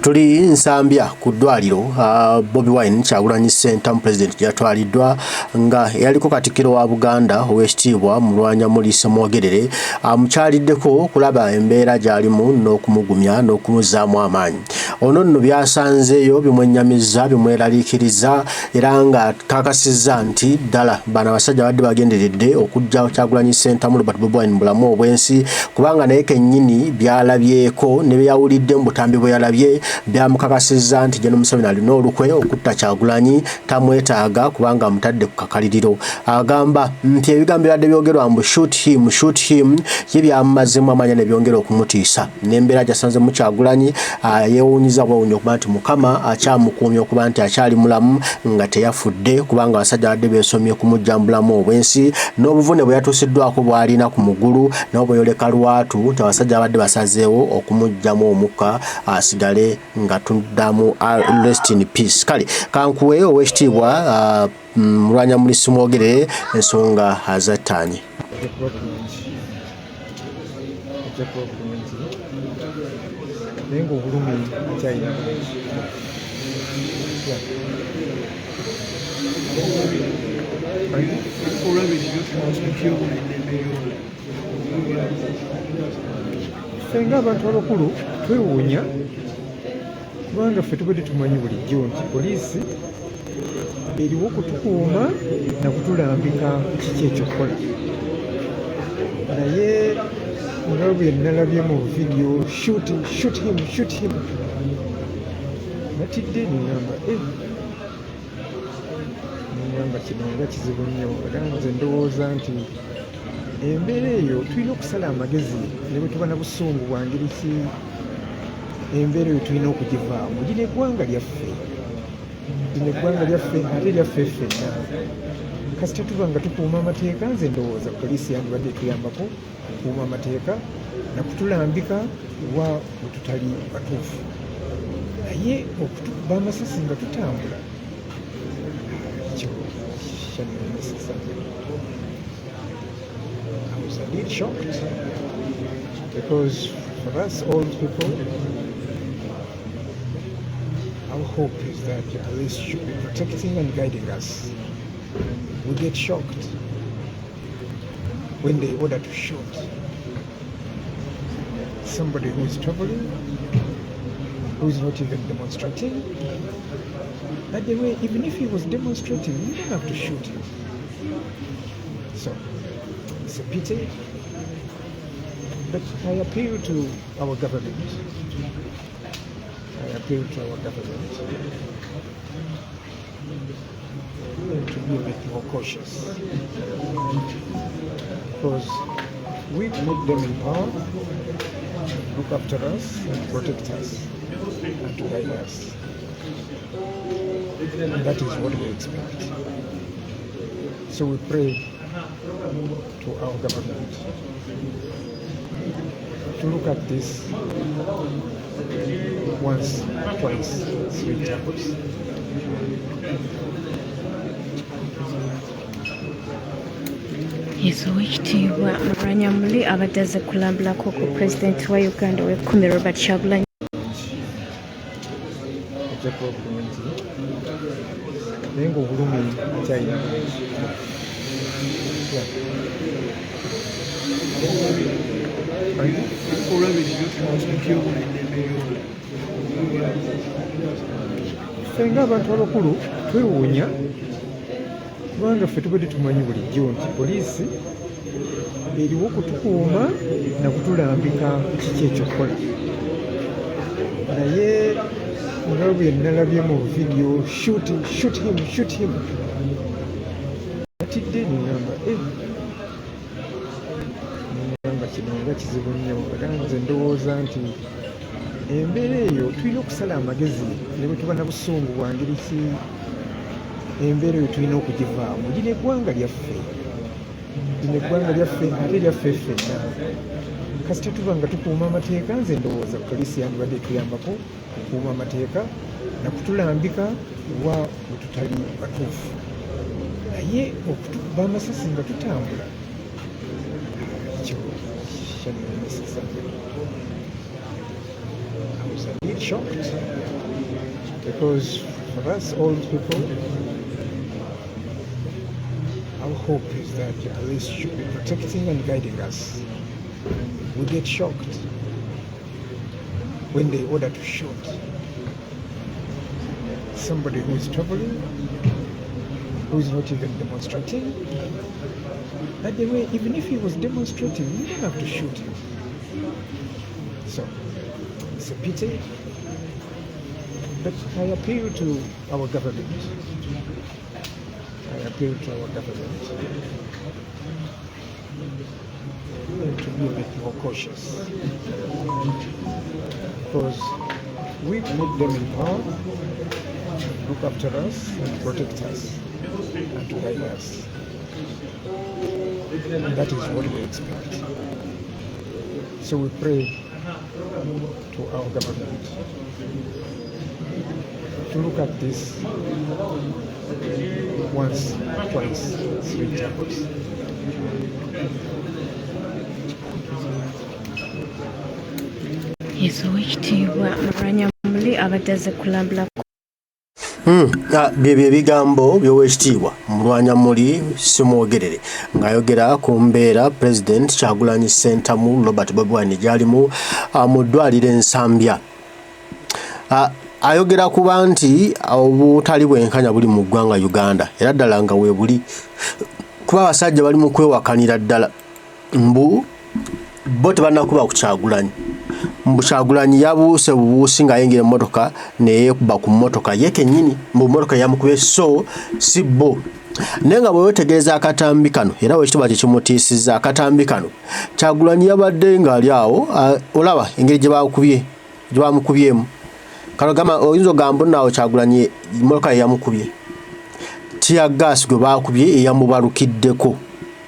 Tuli Nsambya ku ddwaliro Bobi Wine Kyagulanyi Center President yatwaliddwa nga yaliko Katikkiro wa Buganda ow'ekitiibwa Mulwanyamuli Semwogerere amukyaliddeko kulaba embeera gy'alimu n'okumugumya n'okumuzaamu amaanyi. Ono nno byasanzeeyo bimwennyamiza bimweraliikiriza era nga kakasizza nti ddala bano abasajja badde bagenderedde okujja Kyagulanyi Center mu Bobi Wine mu bulamu obwensi kubanga naye kennyini byalabyeko ne byawulidde mu butambi bwe yalabye byamukakasizza nti Gen. Museveni alina olukwe okutta Kyagulanyi tamwetaaga kubanga amutadde ku kakaliriro. Agamba nti ebigambo byadde byogerwa mbu shoot him ye byamumazemu amaanyi ne byongera okumutiisa n'embeera gyasanze mu Kyagulanyi yeewuunyiza bwawunya okuba nti Mukama akyamukuumya okuba nti akyali mulamu nga teyafudde kubanga abasajja badde beesomye kumujja mu bulamu obwensi n'obuvune bwe yatuusiddwako bw'alina ku mugulu n'obweyoleka lwatu nti abasajja badde basazeewo okumugjamu omukka asigale nga tuddamu rest in peace. Kale kankuwe ow'ekitiibwa Mulwanyamuli Semwogerere ensonga azattaanye. Senga abantu abakulu twewuunya kubanga ffe tubadde tumanyi bulijjo nti poliisi eriwo kutukuuma na kutulambika kiki ekyokukola, naye nga bwe nalabye mu vidiyo shoot him natidde ningamba kino nga kizibu nnyo era nze ndowooza nti embeera eyo tulina okusala amagezi ne bwe tuba na busungu bwa ngeri ki embeera eyo tulina okugivaamu. Lino eggwanga lyaffe ate lyaffe ffenna kasita tuba nga tukuuma amateeka. Nze ndowooza poliisi yandibadde etuyambako okukuuma amateeka na kutulambika wa bwe tutali batuufu, naye okutukuba amasasi nga tutambula ekyo kyannemesesa. I was a bit shocked because for us old people, our hope is that the police should be protecting and guiding us. We get shocked when they order to shoot somebody who is traveling, who is not even demonstrating. By the way, even if he was demonstrating, you don't have to shoot him. So, it's a pity, but I appeal to our government. To be a bit more cautious, because we put them in power, look after us and protect us and to guide us, and that is what we expect. So we pray to our government to look at this once, twice, 3 times. Yes, ow'ekitiibwa Mulwanyamuli abadde azze kulambulako ku pulezidenti wa Uganda ow'ekkumi Robert Kyagulanyi. Naye ng'obulumi akyalina senga abantu abakulu twewuunya kubanga ffe tubadde tumanyi bulijjo nti poliisi eriwo kutukuuma na kutulambika kiki ekyokukola, naye nga bwe nalabye mu vidiyo shoot him natidde ningamba kino nga kizibu nnyo era nze ndowooza nti embeera eyo tulina okusala amagezi ne bwe tuba na busungu bwa ngeri ki embeera eyo tulina okugivaamu. Lino eggwanga lyaffe ate lyaffe ffenna kasita tuba nga tukuuma amateeka. Nze ndowooza poliisi yandibadde etuyambako okukuuma amateeka na kutulambika wa bwe tutali batuufu, naye okutukuba amasasi nga tutambula ekyo kyannemesesa. I was indeed shocked, because for us old people, our hope is that the police should be protecting and guiding us. We get shocked when they order to shoot somebody who is traveling, who is not even demonstrating. By the way, even if he was demonstrating, you don't have to shoot him. So, it's a pity. But I appeal to our government. To be a bit more cautious. Because we put them in power, look after us and protect us and to guide us. And that is what we expect. So we pray to our government to look at this once, twice, 3 times. Yes, Oweekitiibwa Mulwanyamuli abadde azze kulambula byebyo ebigambo by'Oweekitiibwa Mulwanyamuli Semwogerere ng'ayogera ku mbeera President Kyagulanyi Ssentamu Robert Bobi Wine gy'alimu mu ddwaliro Nsambya. Ayogera kuba nti obutali bwenkanya buli mu ggwanga Uganda era ddala nga weebuli kuba abasajja bali mu kwewakanira ddala mbu bo tebannakuba ku Kyagulanyi. Mbu Kyagulanyi yabuuse bubuusi ng'ayingira emmotoka neyeekuba ku mmotoka ye kennyini mbu mmotoka yamukubye so si bo. Naye nga bwewetegereza akatambi kano era Oweekitiibwa kyekimutiisizza akatambi kano Kyagulanyi yabadde ng'ali awo olaba engeri gye bamukubyemu. Kano gamba oyinza ogamba naawe Kyagulanyi mmotoka yamukubye tiya gaasi gwe baakubye eyamubalukiddeko.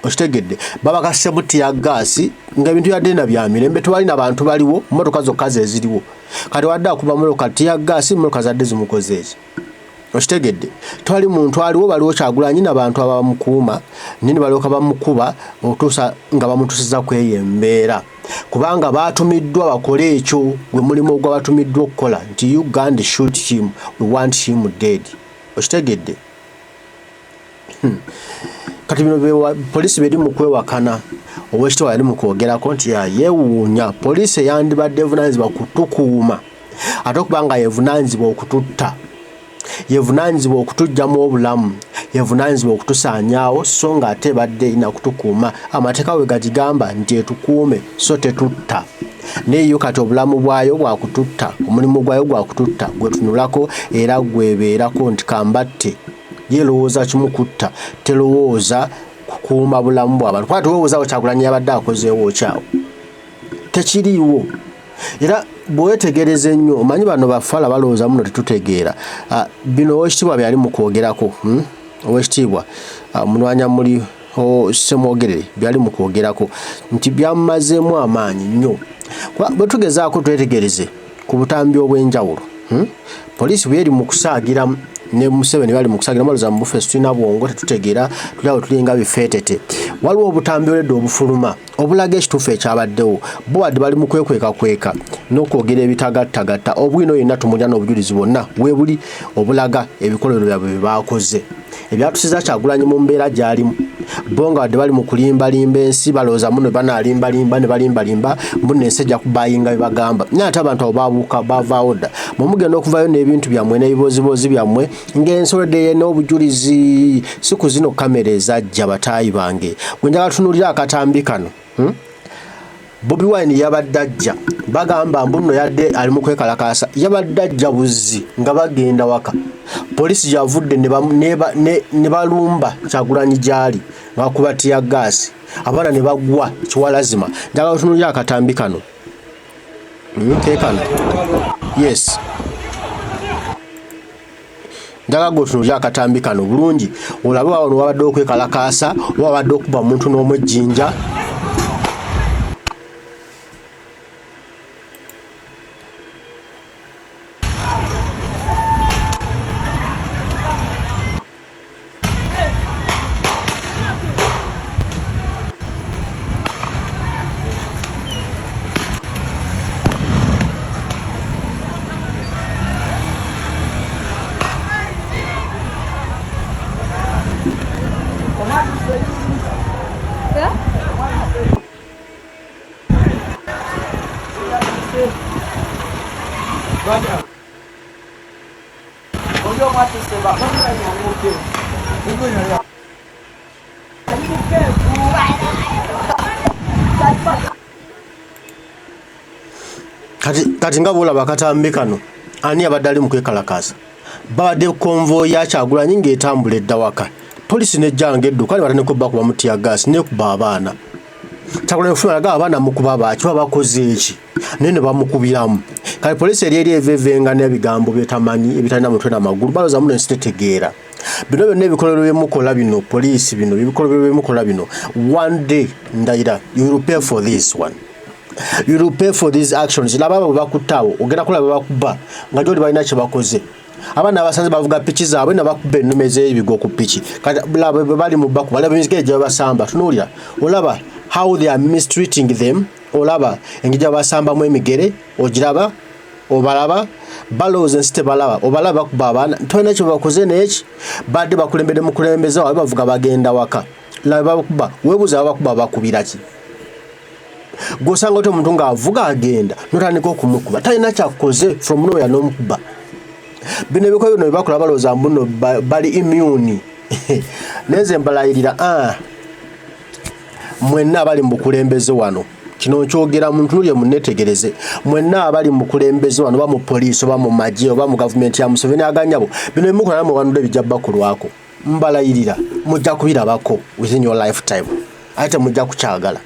Okitegedde baba kasemu tiya gaasi nga ebintu yadde na bya mirembe tewali n'abantu baliwo mmotoka zokka ze ziriwo kati wadde akuba mmotoka tiya gaasi mmotoka zadde zimukoze eki. Okitegedde tewali muntu aliwo baliwo Kyagulanyi n'abantu abamukuuma nini balyoka bamukuba okutuusa nga bamutuusiza kweyo embeera kubanga baatumiddwa bakole ekyo gwe mulimu ogwa batumiddwa okukola nti Uganda shoot him, we want him dead. Okitegedde kati bino polisi beri mu kwewakana Oweekitiibwa yali mu kwogerako nti yeewuunya polisi eyandibadde evunaanyizibwa kutukuuma ate okubanga yevunaanyizibwa okututta yevunaanyizibwa okutuggyamu obulamu yevunaanyizibwa okutusaanyaawo so nga ate ebadde erina kutukuuma amateeka we gagigamba nti etukuume so tetutta naye yo kati obulamu bwayo bwakututta omulimu gwayo gwakututta gwetunulako era gwebeerako nti kambatte yelowooza kimukutta telowooza kukuuma bulamu bw'abantu kuba tewowoozawo Kyagulanyi yabadde akozeewo kyawo tekiriiwo. Era bwewetegereza ennyo omanyi bano bafala balowooza muno tetutegeera bino Oweekitiibwa byali mu kwogerako Oweekitiibwa Mulwanyamuli Semwogerere byali mu kwogerako nti byamumazeemu amaanyi nnyo bwe tugezaako twetegereze ku butambi obw'enjawulo poliisi bwe eri mu kusaagiramu ne Museveni bali mu kusaagiramu balooza mu bufeesi tulina bwongo tetutegeera tulyawo tulinga bifeetete waliwo obutambi oledde obufuluma obulaga ekituufu ekyabaddewo bo wadde bali mu kweka n'okwogera ebitagattagatta obwino yenna tumulya n'obujulizi bwonna weebuli obulaga ebikolero byabwe bye baakoze ebyatusiza Kyagulanyi mu mbeera gy'alimu bo nga wadde bali mu kulimbalimba ensi balowooza muno banaalimbalimba ne balimbalimba mbuno ensi ejja kubayinga bye bagamba naye ate abantu abo baabuuka baavaawo dda mumugenda okuvayo n'ebintu byammwe n'ebiboozibozi byammwe ng'ensoledde n'obujulizi si ku zino kamera ezajja bataayi bange gwe njagala tunuulira akatambi kano Bobi Wine yabadde ajja bagamba mbuno yadde ali mu kwekalakaasa yabadde ajja buzzi nga bagenda waka polisi gyavudde ne balumba Kyagulanyi gyali nga bakuba tiya gaasi abaana ne bagwa kiwalazima. Njagala tunuulira akatambi kano kekano yes njagala gotunuulira akatambi kano bulungi olabe wano wabadde okwekalakaasa wabadde okuba omuntu n'omwejjinja Kati nga bwolaba akatambi kano ani abadde ali mu kwekalakaasa babadde konvoyi ya Kyagulanyi ng'etambula edda waka polisi nejjanga edduka ne batandika okuba mu tiyaggaasi nekuba abaana Kyagulanyi okufuna laga abaana mukuba baaki babakoze eki naye ne bamukubiramu kale polisi eri evevenga n'ebigambo byetamanyi ebitalina mutwe n'amagulu balooza muno ensi tetegeera bino byonna ebikolero byemukola bino polisi bino ebikolero byemukola bino one day ndayira you will pay for this one. You will pay for these actions. Laba bakutawo ogenda kulaba bakuba nga joli balina kye bakoze. Abana abasanze bavuga pichi zaabwe na bakuba ennume z'ebigo ku pichi. Kati laba bali mu bakuba laba mizike gye basamba tunuulira. Olaba how they are mistreating them. Olaba engija basamba mu emigere ogiraba obalaba baloze nsite balaba obalaba kuba abana tolina kye bakoze n'eki badde bakulembedde mu kulembeza waabwe bavuga bagenda waka. Laba bakuba weebuuza abakuba bakubira ki. Gosanga oto omuntu ng'avuga agenda notandika okumukuba talina kyakoze from nowhere n'omukuba. Bino ebikola bino byebakola balooza mbuno bali immune. Neze mbalayirira mwenna abali mu bukulembeze wano kino nkyogera muntu nulye munnetegereze mwenna abali mu bukulembeze wano ba mu poliisi oba mu magye oba mu gavumenti ya Museveni aganyabo bino ebimukola namwe wanudde bijja bakulwako mbalayirira mujja kubirabako within your lifetime ate mujja kukyagala.